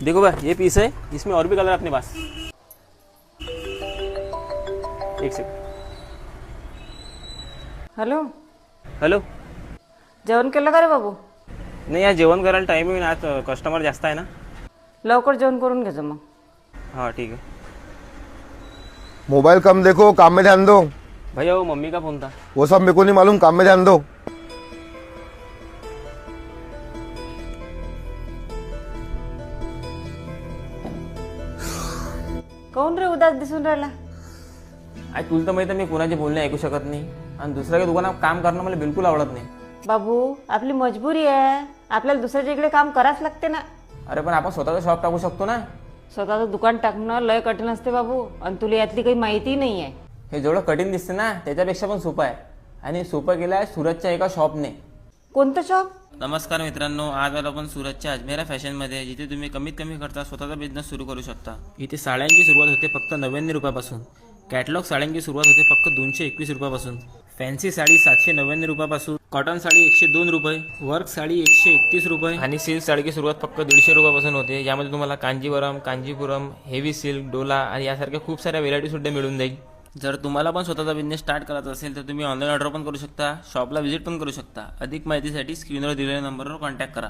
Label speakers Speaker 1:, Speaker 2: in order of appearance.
Speaker 1: देखो भाई, ये पीस है, इसमें और भी कलर अपने पास। एक सेकंड।
Speaker 2: Hello,
Speaker 1: hello.
Speaker 2: जेवण केलं का रे बाबू?
Speaker 1: नाही, या जेवण करायला टाईम आहे ना, आज कस्टमर जास्त आहे ना.
Speaker 2: लवकर जेवण करून घ्यायचं मग.
Speaker 1: हाँ ठीक है.
Speaker 3: मोबाइल कम देखो, काम में ध्यान दो।
Speaker 1: भैया वो मम्मी का फ़ोन था.
Speaker 3: वो सब मेरे को नहीं मालूम, काम में ध्यान दो।
Speaker 2: कोण रे उदास दिसून राहिला?
Speaker 1: आज तुला तर माहिती आहे, मी कोणाचे बोलणे ऐकू शकत नाही आणि दुसऱ्या दुकानात काम करणं मला बिलकुल आवडत नाही.
Speaker 2: बाबू, आपली मजबुरी आहे, आपल्याला दुसऱ्याच्या इकडे काम करावंच लागते ना.
Speaker 1: अरे पण आपण स्वतःचं शॉप टाकू शकतो ना.
Speaker 2: स्वतःचं दुकान टाकणं लय कठीण असते बाबू, आणि तुला यातली काही माहिती नाही आहे.
Speaker 1: हे जेवढं कठीण दिसते ना त्याच्यापेक्षा पण सोपं आहे, आणि सोपं केलं आहे सुरतच्या एका शॉपने.
Speaker 2: कोणतं शॉप?
Speaker 1: नमस्कार मित्रांनो, आज आलो आपण सुरतच्या अजमेरा फॅशनमध्ये, जिथे तुम्ही कमीत कमी खर्चात स्वतःचा बिझनेस सुरू करू शकता. इथे साड्यांची सुरुवात होते फक्त 99 रुपयापासून. कॅटलॉग साड्यांची सुरुवात होते फक्त 221 रुपयापासून. फॅन्सी साडी 799 रुपयापासून. कॉटन साडी 102 रुपये. वर्क साडी 131 रुपये. आणि सिल्क साडीची सुरुवात फक्त 150 रुपयापासून होते. यामध्ये तुम्हाला कांजीवरम, कांजीपुरम, हेवी सिल्क, डोला आणि यासारख्या खूप साऱ्या व्हेरायटी सुद्धा मिळून जाईल. जर तुम्हाला पण स्वतःचा बिझनेस स्टार्ट करायचा असेल तर तुम्ही ऑनलाईन ऑर्डर पण करू शकता, शॉपला व्हिजिट पण करू शकता. अधिक माहितीसाठी स्क्रीनवर दिलेल्या नंबरवर कॉन्टॅक्ट करा.